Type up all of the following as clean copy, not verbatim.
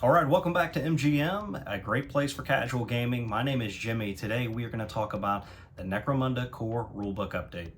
All right, welcome back to MGM, a great place for casual gaming. My name is Jimmy. Today we are going to talk about the Necromunda Core Rulebook Update.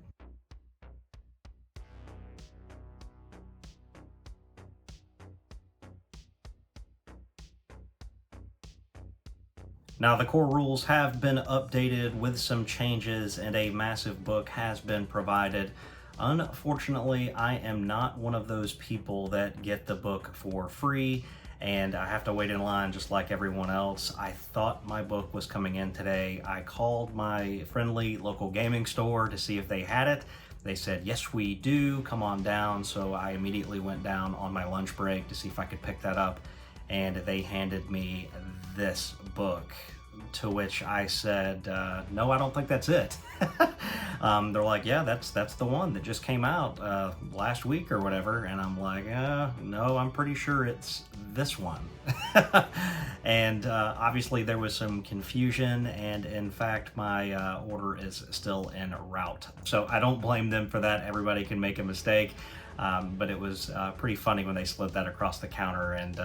Now, the core rules have been updated with some changes and a massive book has been provided. Unfortunately, I am not one of those people that get the book for free and I have to wait in line just like everyone else. I thought my book was coming in today. I called my friendly local gaming store to see if they had it. They said, yes, we do, come on down. So I immediately went down on my lunch break to see if I could pick that up, and they handed me this book, to which I said, no, I don't think that's it. They're like, yeah, that's the one that just came out last week or whatever. And I'm like, no, I'm pretty sure it's this one. And obviously there was some confusion, and in fact my order is still en route. So I don't blame them for that. Everybody can make a mistake. But it was pretty funny when they slid that across the counter, and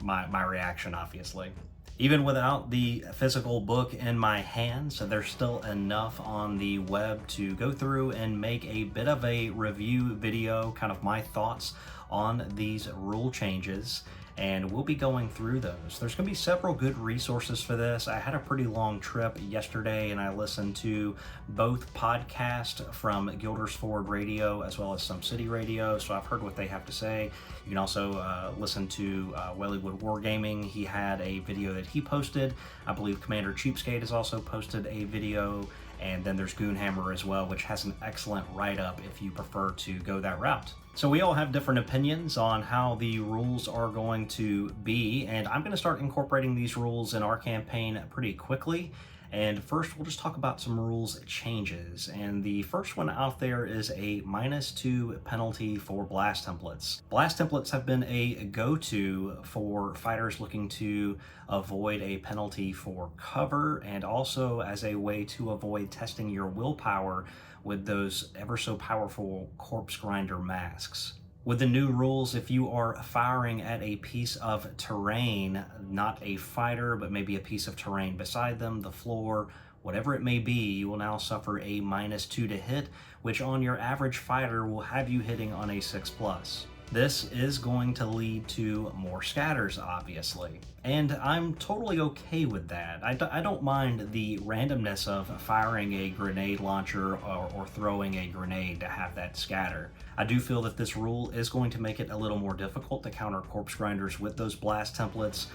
my reaction, obviously. Even without the physical book in my hands, there's still enough on the web to go through and make a bit of a review video, kind of my thoughts on these rule changes. And we'll be going through those. There's going to be several good resources for this. I had a pretty long trip yesterday and I listened to both podcasts from Gilders Ford Radio as well as Some City Radio, so I've heard what they have to say. You can also listen to Wellywood Wargaming. He had a video that he posted. I believe Commander Cheapskate has also posted a video. And then there's Goonhammer as well, which has an excellent write-up if you prefer to go that route. So we all have different opinions on how the rules are going to be, and I'm going to start incorporating these rules in our campaign pretty quickly. And first, we'll just talk about some rules changes. And the first one out there is a -2 penalty for blast templates. Blast templates have been a go-to for fighters looking to avoid a penalty for cover, and also as a way to avoid testing your willpower with those ever so powerful corpse grinder masks. With the new rules, if you are firing at a piece of terrain, not a fighter, but maybe a piece of terrain beside them, the floor, whatever it may be, you will now suffer a -2 to hit, which on your average fighter will have you hitting on a 6+. This is going to lead to more scatters, obviously, and I'm totally okay with that. I don't mind the randomness of firing a grenade launcher or throwing a grenade to have that scatter. I do feel that this rule is going to make it a little more difficult to counter corpse grinders with those blast templates,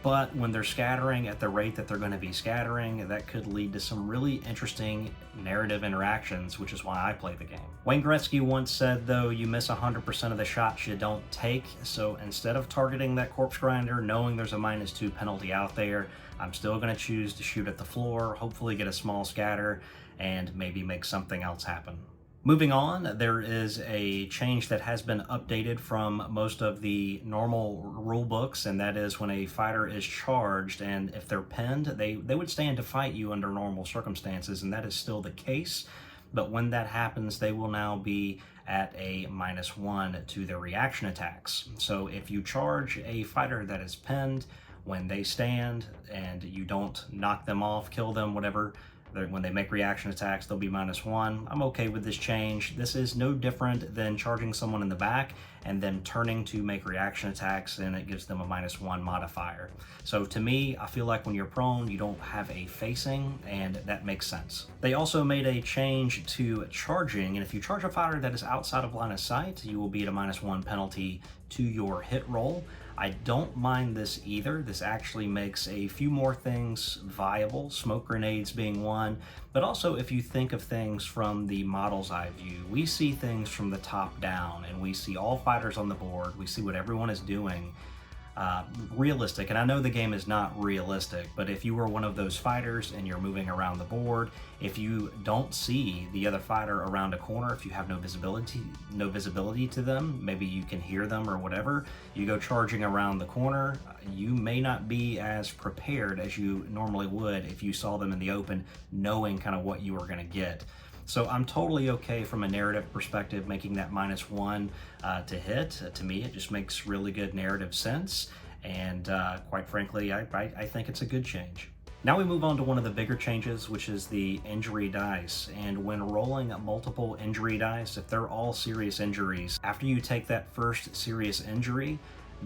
but when they're scattering at the rate that they're going to be scattering, that could lead to some really interesting narrative interactions, which is why I play the game. Wayne Gretzky once said, though, you miss 100% of the shots you don't take, so instead of targeting that corpse grinder, knowing there's a -2 penalty out there, I'm still going to choose to shoot at the floor, hopefully get a small scatter, and maybe make something else happen. Moving on, there is a change that has been updated from most of the normal rule books, and that is when a fighter is charged and if they're pinned, they would stand to fight you under normal circumstances, and that is still the case. But when that happens, they will now be at a -1 to their reaction attacks. So if you charge a fighter that is pinned, when they stand and you don't knock them off, kill them, whatever, when they make reaction attacks, they'll be -1. I'm okay with this change. This is no different than charging someone in the back and then turning to make reaction attacks, and it gives them a -1 modifier. So to me, I feel like when you're prone, you don't have a facing, and that makes sense. They also made a change to charging, and if you charge a fighter that is outside of line of sight, you will be at a -1 penalty to your hit roll. I don't mind this either. This actually makes a few more things viable, smoke grenades being one, but also if you think of things from the model's eye view, we see things from the top down, and we see all fighters on the board, we see what everyone is doing. Realistic, and I know the game is not realistic, but if you were one of those fighters and you're moving around the board, if you don't see the other fighter around a corner, if you have no visibility to them, maybe you can hear them or whatever, you go charging around the corner, you may not be as prepared as you normally would if you saw them in the open, knowing kind of what you were going to get. So I'm totally okay from a narrative perspective making that -1 to hit. To me, it just makes really good narrative sense. and quite frankly, I think it's a good change. Now we move on to one of the bigger changes, which is the injury dice. And when rolling multiple injury dice, if they're all serious injuries, after you take that first serious injury,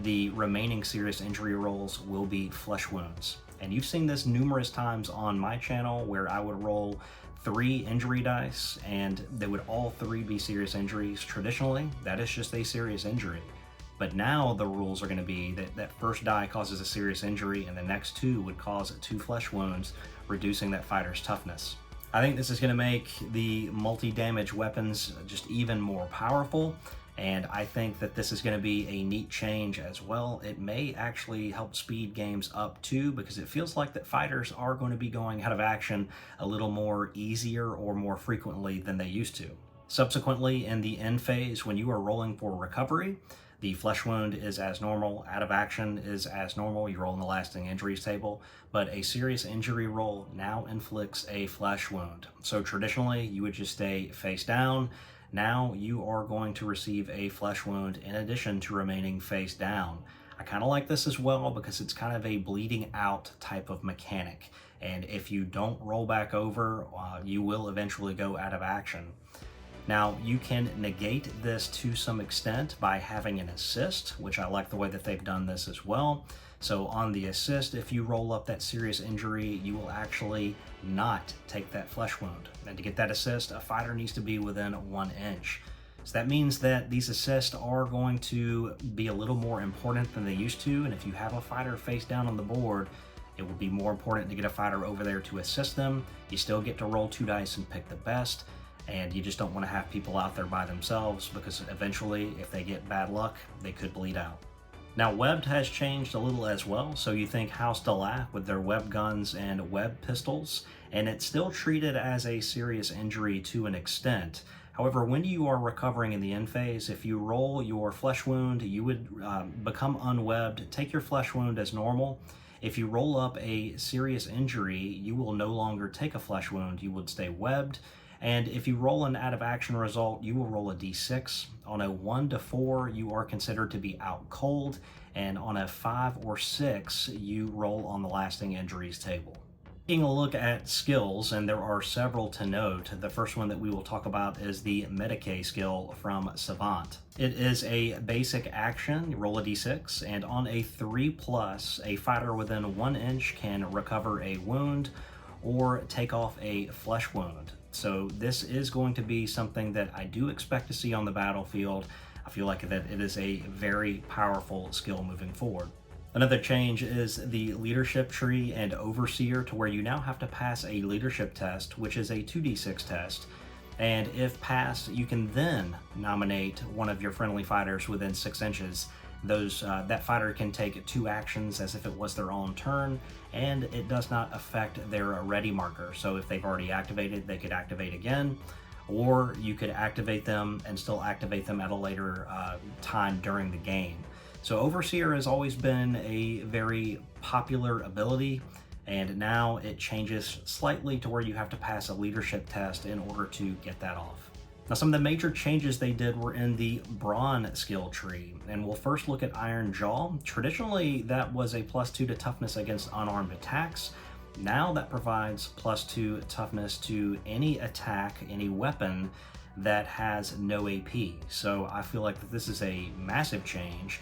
the remaining serious injury rolls will be flesh wounds. And you've seen this numerous times on my channel where I would roll 3 injury dice and they would all 3 be serious injuries. Traditionally, that is just a serious injury. But now the rules are going to be that that first die causes a serious injury and the next 2 would cause 2 flesh wounds, reducing that fighter's toughness. I think this is going to make the multi-damage weapons just even more powerful, and I think that this is going to be a neat change as well. It may actually help speed games up too, because it feels like that fighters are going to be going out of action a little more easier or more frequently than they used to. Subsequently, in the end phase, when you are rolling for recovery, the flesh wound is as normal, out of action is as normal, you roll in the lasting injuries table, but a serious injury roll now inflicts a flesh wound. So traditionally, you would just stay face down. Now you are going to receive a flesh wound in addition to remaining face down. I kind of like this as well because it's kind of a bleeding out type of mechanic. And if you don't roll back over, you will eventually go out of action. Now, you can negate this to some extent by having an assist, which I like the way that they've done this as well. So on the assist, if you roll up that serious injury, you will actually not take that flesh wound. And to get that assist, a fighter needs to be within 1 inch. So that means that these assists are going to be a little more important than they used to. And if you have a fighter face down on the board, it will be more important to get a fighter over there to assist them. You still get to roll 2 dice and pick the best. And you just don't want to have people out there by themselves because eventually, if they get bad luck, they could bleed out. Now, webbed has changed a little as well. So you think House Delac with their web guns and web pistols, and it's still treated as a serious injury to an extent. However, when you are recovering in the end phase, if you roll your flesh wound, you would become unwebbed, take your flesh wound as normal. If you roll up a serious injury, you will no longer take a flesh wound, you would stay webbed. And if you roll an out of action result, you will roll a d6. On a 1 to 4, you are considered to be out cold. And on a 5 or 6, you roll on the lasting injuries table. Taking a look at skills, and there are several to note. The first one that we will talk about is the Medicae skill from Savant. It is a basic action, you roll a d6, and on a 3+, a fighter within 1 inch can recover a wound or take off a flesh wound. So this is going to be something that I do expect to see on the battlefield. I feel like that it is a very powerful skill moving forward. Another change is the leadership tree and overseer, to where you now have to pass a leadership test, which is a 2d6 test. And if passed, you can then nominate one of your friendly fighters within 6 inches. That fighter can take 2 actions as if it was their own turn, and it does not affect their ready marker. So if they've already activated, they could activate again, or you could activate them and still activate them at a later time during the game. So Overseer has always been a very popular ability, and now it changes slightly to where you have to pass a leadership test in order to get that off. Now, some of the major changes they did were in the Brawn skill tree, and we'll first look at Iron Jaw. Traditionally, that was a +2 to toughness against unarmed attacks. Now that provides +2 toughness to any attack, any weapon that has no AP. So I feel like that this is a massive change.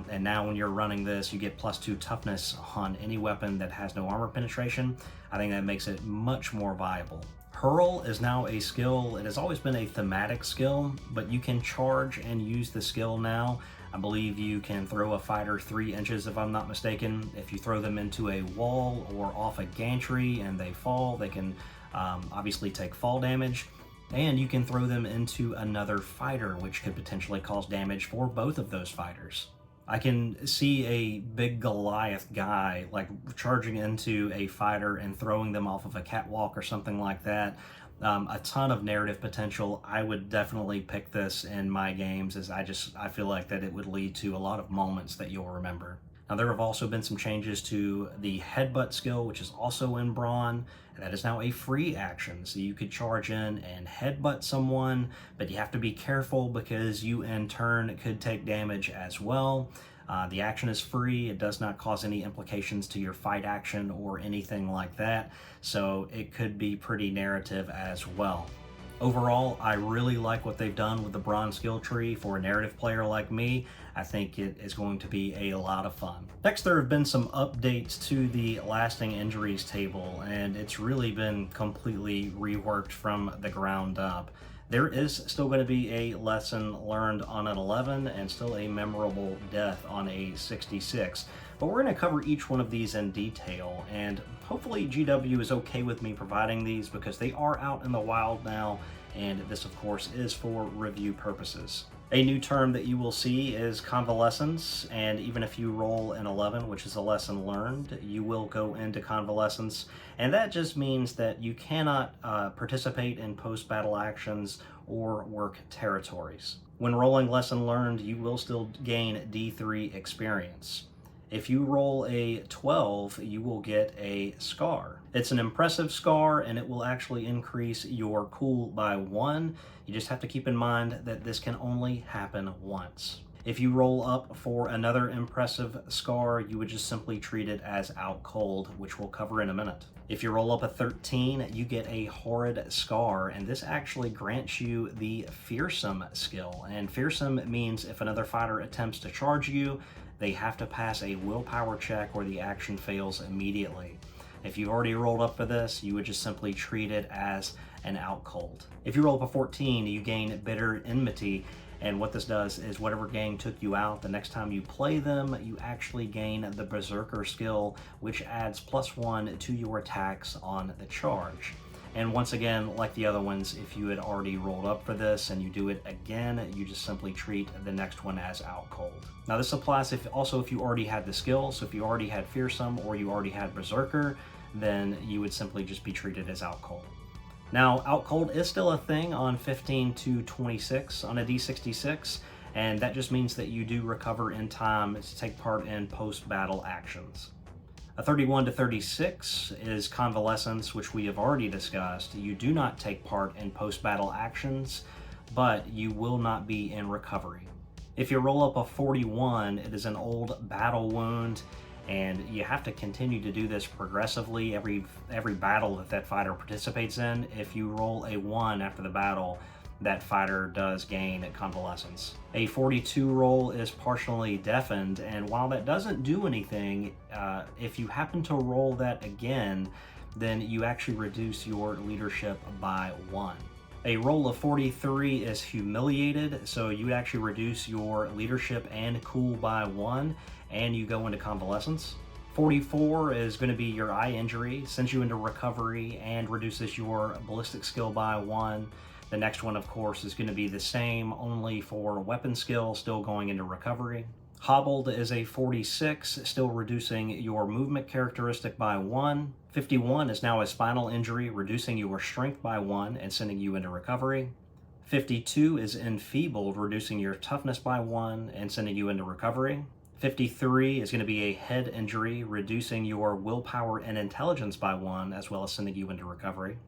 And now when you're running this, you get +2 toughness on any weapon that has no armor penetration. I think that makes it much more viable. Hurl is now a skill. It has always been a thematic skill, but you can charge and use the skill now. I believe you can throw a fighter 3 inches, if I'm not mistaken. If you throw them into a wall or off a gantry and they fall, they can obviously take fall damage. And you can throw them into another fighter, which could potentially cause damage for both of those fighters. I can see a big Goliath guy like charging into a fighter and throwing them off of a catwalk or something like that. A ton of narrative potential. I would definitely pick this in my games, as I feel like that it would lead to a lot of moments that you'll remember. Now, there have also been some changes to the headbutt skill, which is also in Brawn, and that is now a free action. So you could charge in and headbutt someone, but you have to be careful because you in turn could take damage as well. The action is free. It does not cause any implications to your fight action or anything like that, so it could be pretty narrative as well. Overall, I really like what they've done with the Brawn skill tree. For a narrative player like me, I think it is going to be a lot of fun. Next, there have been some updates to the lasting injuries table, and it's really been completely reworked from the ground up. There is still going to be a lesson learned on an 11 and still a memorable death on a 66. But we're going to cover each one of these in detail, and hopefully GW is okay with me providing these because they are out in the wild now, and this of course is for review purposes. A new term that you will see is convalescence, and even if you roll an 11, which is a lesson learned, you will go into convalescence, and that just means that you cannot participate in post-battle actions or work territories. When rolling lesson learned, you will still gain D3 experience. If you roll a 12, you will get a scar. It's an impressive scar, and it will actually increase your cool by 1. You just have to keep in mind that this can only happen once. If you roll up for another impressive scar, you would just simply treat it as out cold, which we'll cover in a minute. If you roll up a 13, you get a horrid scar, and this actually grants you the fearsome skill. And fearsome means if another fighter attempts to charge you, they have to pass a willpower check or the action fails immediately. If you've already rolled up for this, you would just simply treat it as an out cold. If you roll up a 14, you gain bitter enmity, and what this does is whatever gang took you out, the next time you play them, you actually gain the Berserker skill, which adds +1 to your attacks on the charge. And once again, like the other ones, if you had already rolled up for this and you do it again, you just simply treat the next one as out cold. Now this applies if you already had the skill, so if you already had Fearsome or you already had Berserker, then you would simply just be treated as out cold. Now, out cold is still a thing on 15 to 26 on a D66, and that just means that you do recover in time to take part in post-battle actions. A 31 to 36 is convalescence, which we have already discussed. You do not take part in post-battle actions, but you will not be in recovery. If you roll up a 41, it is an old battle wound, and you have to continue to do this progressively every battle that fighter participates in. If you roll a 1 after the battle, that fighter does gain convalescence. A 42 roll is partially deafened, and while that doesn't do anything, if you happen to roll that again, then you actually reduce your leadership by 1. A roll of 43 is humiliated, so you actually reduce your leadership and cool by 1, and you go into convalescence. 44 is going to be your eye injury, sends you into recovery, and reduces your ballistic skill by 1. The next one, of course, is going to be the same, only for weapon skill, still going into recovery. Hobbled is a 46, still reducing your movement characteristic by 1. 51 is now a spinal injury, reducing your strength by 1 and sending you into recovery. 52 is enfeebled, reducing your toughness by 1 and sending you into recovery. 53 is going to be a head injury, reducing your willpower and intelligence by 1, as well as sending you into recovery.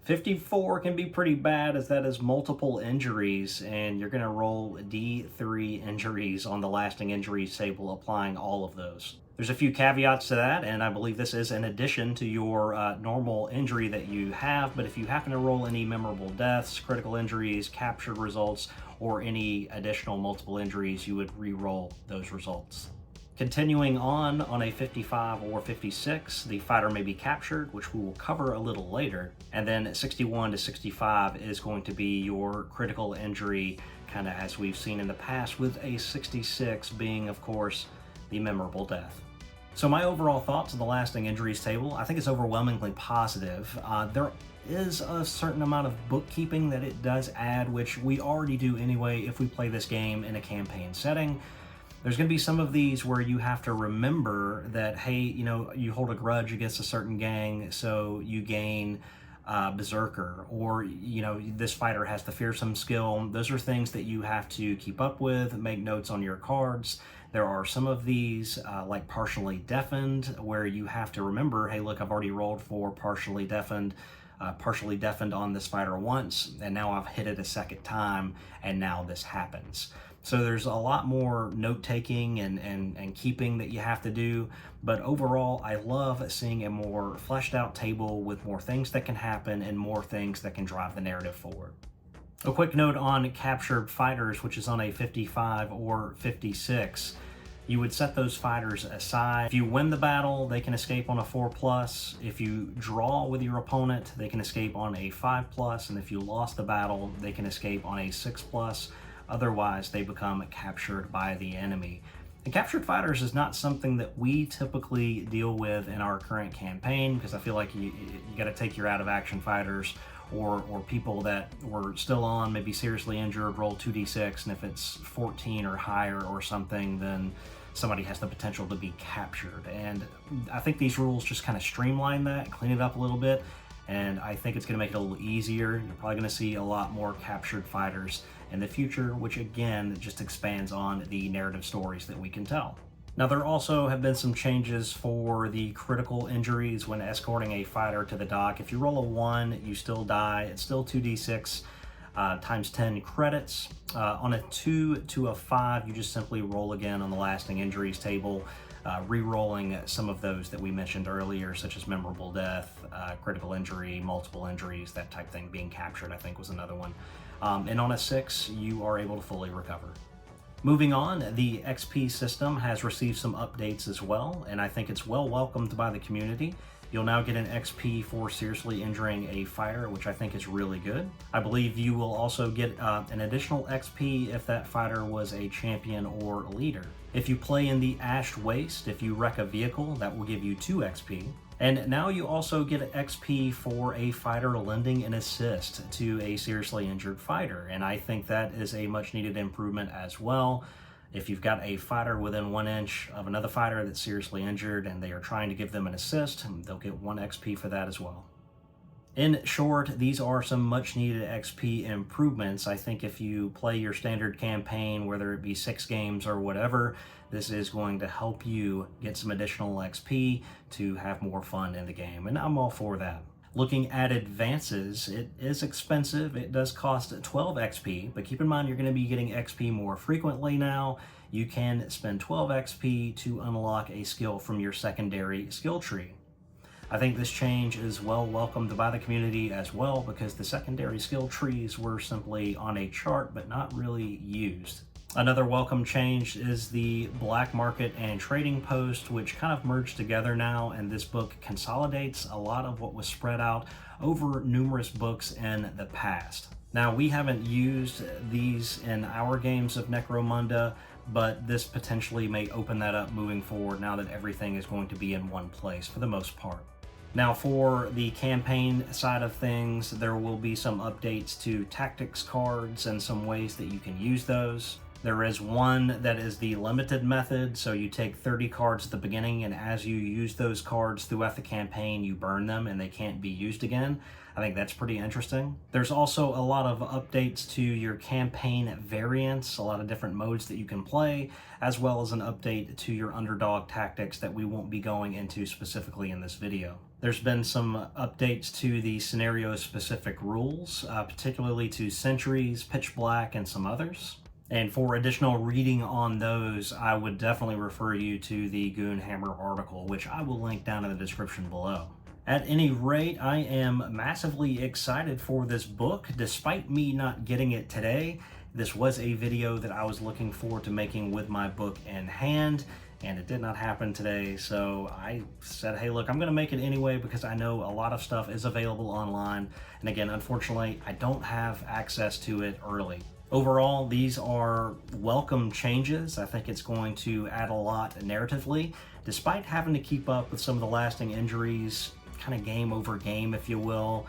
54 can be pretty bad, as that is multiple injuries, and you're going to roll D3 injuries on the lasting injuries table, applying all of those. There's a few caveats to that, and I believe this is in addition to your normal injury that you have, but if you happen to roll any memorable deaths, critical injuries, captured results, or any additional multiple injuries, you would re-roll those results. Continuing on a 55 or 56, the fighter may be captured, which we will cover a little later, and then 61 to 65 is going to be your critical injury, kind of as we've seen in the past, with a 66 being, of course, the memorable death. So my overall thoughts on the lasting injuries table, I think it's overwhelmingly positive. There is a certain amount of bookkeeping that it does add, which we already do anyway if we play this game in a campaign setting. There's going to be some of these where you have to remember that, hey, you hold a grudge against a certain gang, so you gain Berserker, or, this fighter has the fearsome skill. Those are things that you have to keep up with, make notes on your cards. There are some of these, like partially deafened, where you have to remember, hey, look, I've already rolled for partially deafened on this fighter once, and now I've hit it a second time, and now this happens. So there's a lot more note taking and keeping that you have to do. But overall, I love seeing a more fleshed out table with more things that can happen and more things that can drive the narrative forward. A quick note on captured fighters, which is on a 55 or 56. You would set those fighters aside. If you win the battle, they can escape on a 4+. If you draw with your opponent, they can escape on a 5+. And if you lost the battle, they can escape on a 6+. Otherwise, they become captured by the enemy. And captured fighters is not something that we typically deal with in our current campaign, because I feel like you got to take your out of action fighters or people that were still on, maybe seriously injured, roll 2d6, and if it's 14 or higher or something, then somebody has the potential to be captured. And I think these rules just kind of streamline that, clean it up a little bit, and I think it's going to make it a little easier. You're probably going to see a lot more captured fighters in the future, which again just expands on the narrative stories that we can tell. Now, there also have been some changes for the critical injuries when escorting a fighter to the dock. If you roll a 1, you still die. It's still 2d6 times 10 credits. On a 2 to a 5, you just simply roll again on the lasting injuries table, re-rolling some of those that we mentioned earlier, such as memorable death, critical injury, multiple injuries, that type thing. Being captured, I think, was another one. And on a 6, you are able to fully recover. Moving on, the XP system has received some updates as well, and I think it's well welcomed by the community. You'll now get an XP for seriously injuring a fighter, which I think is really good. I believe you will also get an additional XP if that fighter was a champion or leader. If you play in the Ashed Waste, if you wreck a vehicle, that will give you 2 XP. And now you also get XP for a fighter lending an assist to a seriously injured fighter, and I think that is a much needed improvement as well. If you've got a fighter within 1 inch of another fighter that's seriously injured and they are trying to give them an assist, they'll get 1 XP for that as well. In short, these are some much needed XP improvements. I think if you play your standard campaign, whether it be 6 games or whatever, this is going to help you get some additional XP to have more fun in the game, and I'm all for that. Looking at advances, it is expensive. It does cost 12 XP, but keep in mind you're going to be getting XP more frequently now. You can spend 12 XP to unlock a skill from your secondary skill tree. I think this change is well welcomed by the community as well, because the secondary skill trees were simply on a chart but not really used. Another welcome change is the black market and trading post, which kind of merged together now, and this book consolidates a lot of what was spread out over numerous books in the past. Now, we haven't used these in our games of Necromunda, but this potentially may open that up moving forward now that everything is going to be in one place for the most part. Now, for the campaign side of things, there will be some updates to tactics cards and some ways that you can use those. There is one that is the limited method, so you take 30 cards at the beginning, and as you use those cards throughout the campaign, you burn them and they can't be used again. I think that's pretty interesting. There's also a lot of updates to your campaign variants, a lot of different modes that you can play, as well as an update to your underdog tactics that we won't be going into specifically in this video. There's been some updates to the scenario-specific rules, particularly to Sentries, Pitch Black, and some others. And for additional reading on those, I would definitely refer you to the Goonhammer article, which I will link down in the description below. At any rate, I am massively excited for this book. Despite me not getting it today, this was a video that I was looking forward to making with my book in hand, and it did not happen today, so I said, hey, look, I'm going to make it anyway because I know a lot of stuff is available online, and again, unfortunately, I don't have access to it early. Overall, these are welcome changes. I think it's going to add a lot narratively, despite having to keep up with some of the lasting injuries, kind of game over game, if you will.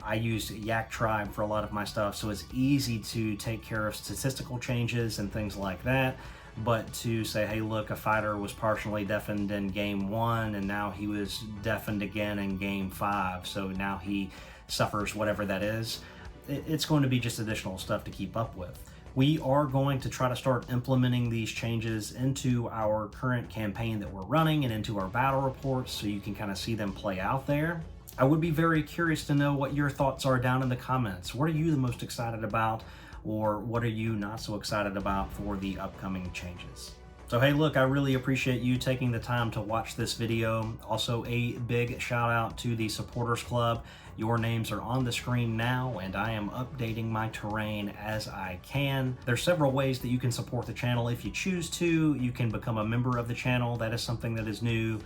I use Yak Tribe for a lot of my stuff, so it's easy to take care of statistical changes and things like that. But to say, hey, look, a fighter was partially deafened in game 1, and now he was deafened again in game 5, so now he suffers whatever that is. It's going to be just additional stuff to keep up with. We are going to try to start implementing these changes into our current campaign that we're running and into our battle reports so you can kind of see them play out there. I would be very curious to know what your thoughts are down in the comments. What are you the most excited about? or what are you not so excited about for the upcoming changes. So hey, look, I really appreciate you taking the time to watch this video. Also, a big shout out to the Supporters Club. Your names are on the screen now, and I am updating my terrain as I can. There's several ways that you can support the channel if you choose to. You can become a member of the channel. That is something that is new.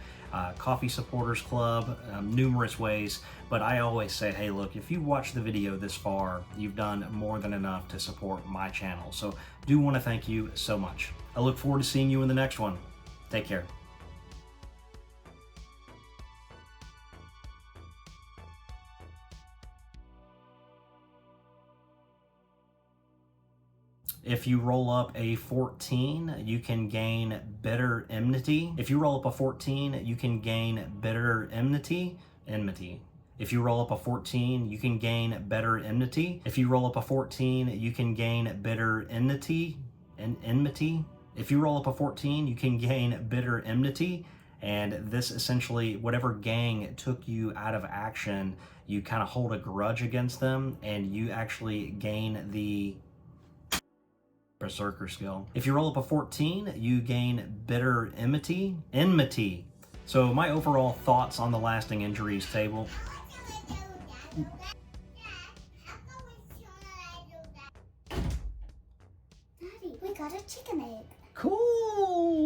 Coffee Supporters Club, numerous ways. But I always say, hey, look, if you watch the video this far, you've done more than enough to support my channel. So do want to thank you so much. I look forward to seeing you in the next one. Take care. If you roll up a 14, you can gain bitter enmity. If you roll up a 14, you can gain bitter enmity. If you roll up a 14, you can gain better enmity. If you roll up a 14, you can gain bitter enmity. If you roll up a 14, you can gain bitter enmity. And this essentially, whatever gang took you out of action, you kind of hold a grudge against them, and you actually gain the Berserker skill. If you roll up a 14, you gain bitter enmity. So my overall thoughts on the lasting injuries table. Daddy, we got a chicken egg. Cool.